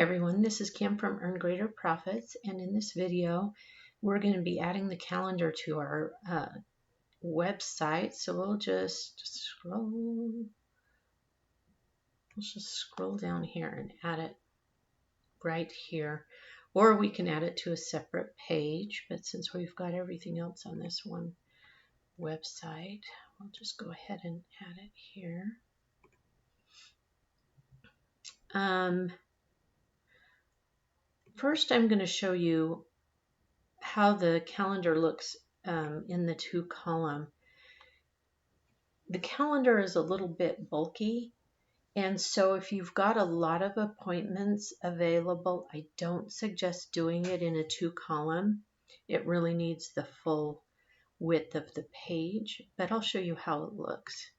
everyone, this is Kim from Earn Greater Profits, and in this video we're going to be adding the calendar to our website. So we'll just scroll down here and add it right here, or we can add it to a separate page, but since we've got everything else on this one website, we'll just go ahead and add it here. First, I'm going to show you how the calendar looks in the 2-column. The calendar is a little bit bulky, and so if you've got a lot of appointments available, I don't suggest doing it in a 2-column. It really needs the full width of the page, but I'll show you how it looks.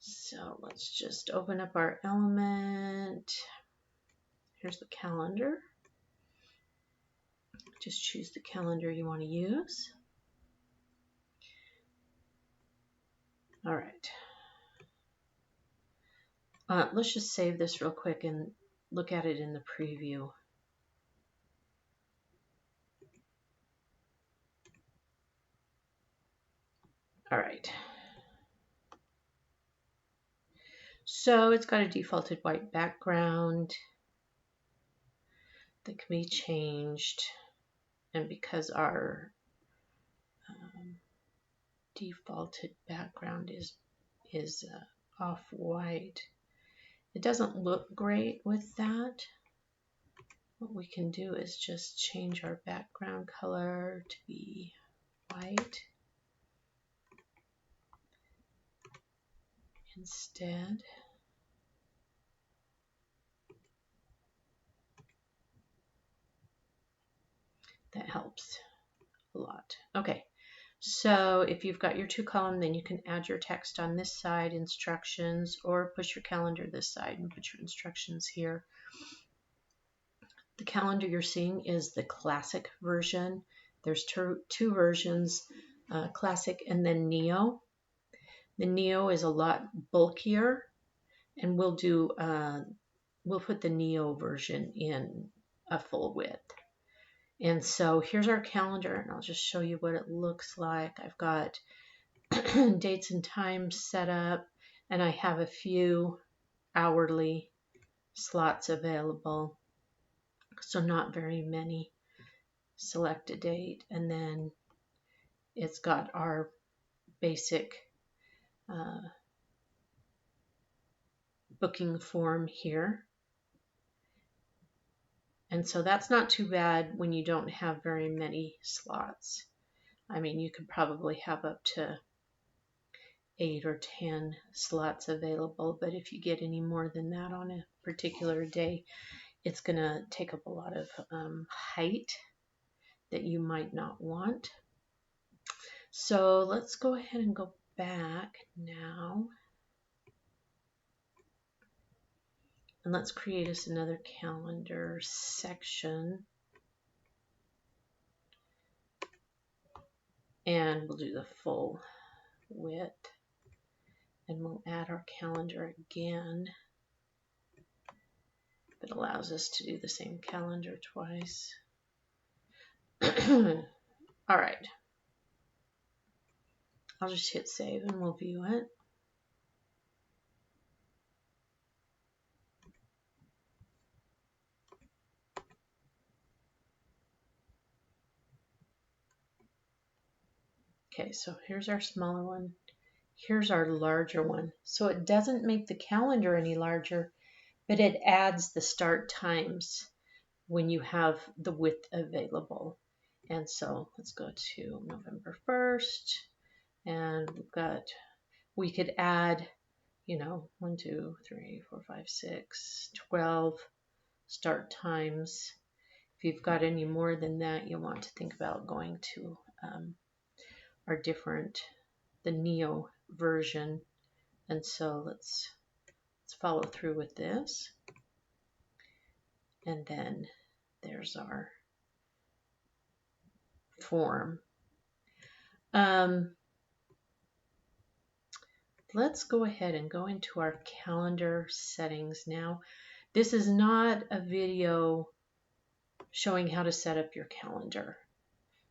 So let's just open up our element. Here's the calendar. Just choose the calendar you want to use. All right. Let's just save this real quick and look at it in the preview. All right. So it's got a defaulted white background that can be changed. And because our defaulted background is off-white, it doesn't look great with that. What we can do is just change our background color to be white instead. That helps a lot. Okay, so if you've got your 2-column, then you can add your text on this side, instructions, or push your calendar this side and put your instructions here. The calendar you're seeing is the classic version. There's two versions, classic and then Neo. The Neo is a lot bulkier, and we'll put the Neo version in a full width. And so here's our calendar, and I'll just show you what it looks like. I've got dates and times set up, and I have a few hourly slots available, so not very many. Select a date, and then it's got our basic booking form here. And so that's not too bad when you don't have very many slots. I mean, you could probably have up to 8 or 10 slots available, but if you get any more than that on a particular day, it's going to take up a lot of height that you might not want. So let's go ahead and go back now. And let's create us another calendar section. And we'll do the full width. And we'll add our calendar again. It allows us to do the same calendar twice. All right. I'll just hit save and we'll view it. Okay, so here's our smaller one. Here's our larger one. So it doesn't make the calendar any larger, but it adds the start times when you have the width available. And so let's go to November 1st, and we could add, 1, 2, 3, 4, 5, 6, 12 start times. If you've got any more than that, you want to think about going to the Neo version. And so let's follow through with this. And then there's our form. Let's go ahead and go into our calendar settings now. This is not a video showing how to set up your calendar.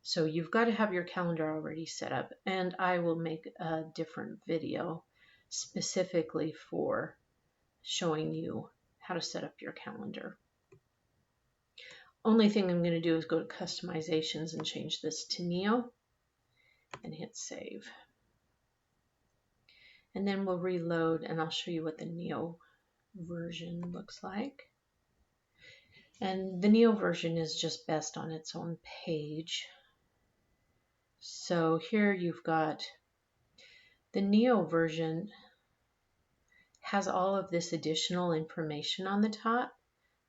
So you've got to have your calendar already set up, and I will make a different video specifically for showing you how to set up your calendar. Only thing I'm going to do is go to customizations and change this to Neo and hit save. And then we'll reload and I'll show you what the Neo version looks like. And the Neo version is just best on its own page. So here you've got the Neo version has all of this additional information on the top.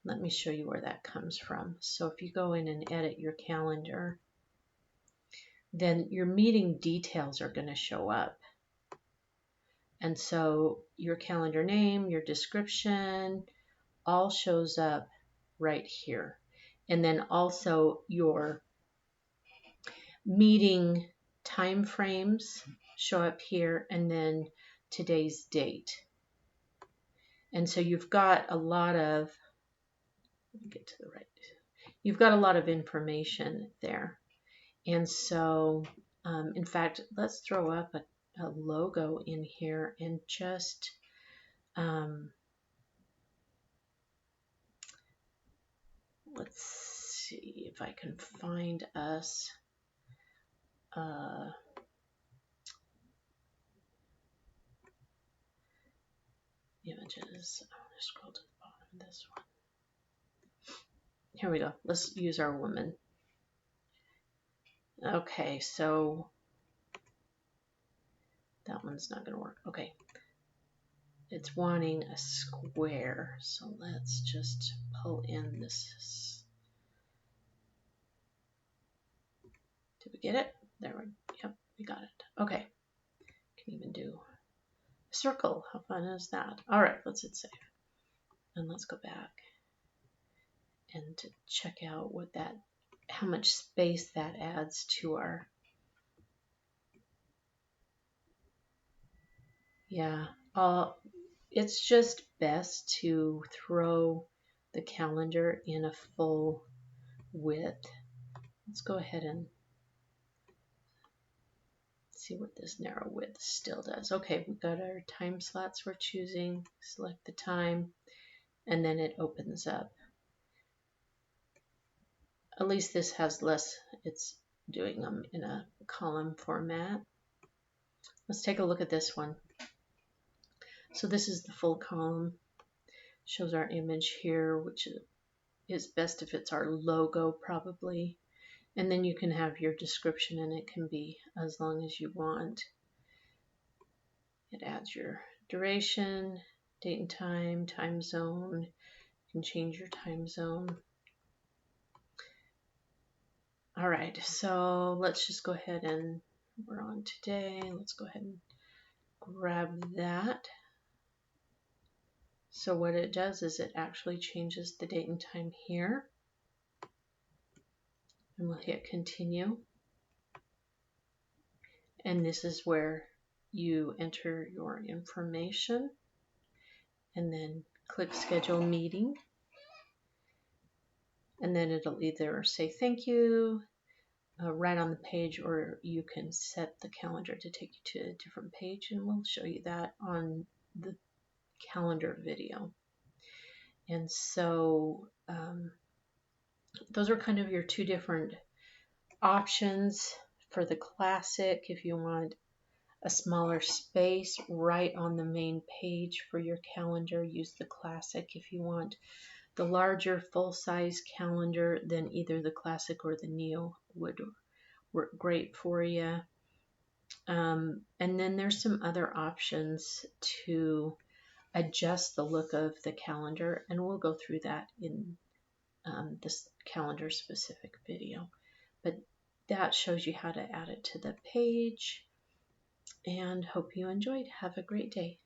Let me show you where that comes from. So if you go in and edit your calendar, then your meeting details are going to show up. And so your calendar name, your description, all shows up right here. And then also your meeting time frames show up here, and then today's date. And so you've got a lot of, let me get to the right, you've got a lot of information there. And so, in fact, let's throw up a logo in here and just let's see if I can find us images. I'm going to scroll to the bottom of this one. Here we go. Let's use our woman. Okay, so that one's not going to work. Okay. It's wanting a square. So let's just pull in this. Did we get it? There we go. Yep, we got it. Okay. Can even do a circle. How fun is that? All right, let's hit save. And let's go back and to check out what that, how much space that adds to our, it's just best to throw the calendar in a full width. Let's go ahead and see what this narrow width still does. Okay, we've got our time slots we're choosing. Select the time, and then it opens up. At least this has less, it's doing them in a column format. Let's take a look at this one. So this is the full column. Shows our image here, which is best if it's our logo probably. And then you can have your description, and it can be as long as you want. It adds your duration, date and time, time zone. You can change your time zone. All right, so let's just go ahead and we're on today. Let's go ahead and grab that. So what it does is it actually changes the date and time here. And we'll hit continue. And this is where you enter your information and then click schedule meeting. And then it'll either say thank you right on the page, or you can set the calendar to take you to a different page, and we'll show you that on the calendar video. And so those are kind of your two different options for the classic. If you want a smaller space right on the main page for your calendar, use the classic. If you want the larger full-size calendar, then either the classic or the Neo would work great for you. And then there's some other options to adjust the look of the calendar, and we'll go through that in this calendar specific video. But that shows you how to add it to the page, and hope you enjoyed. Have a great day.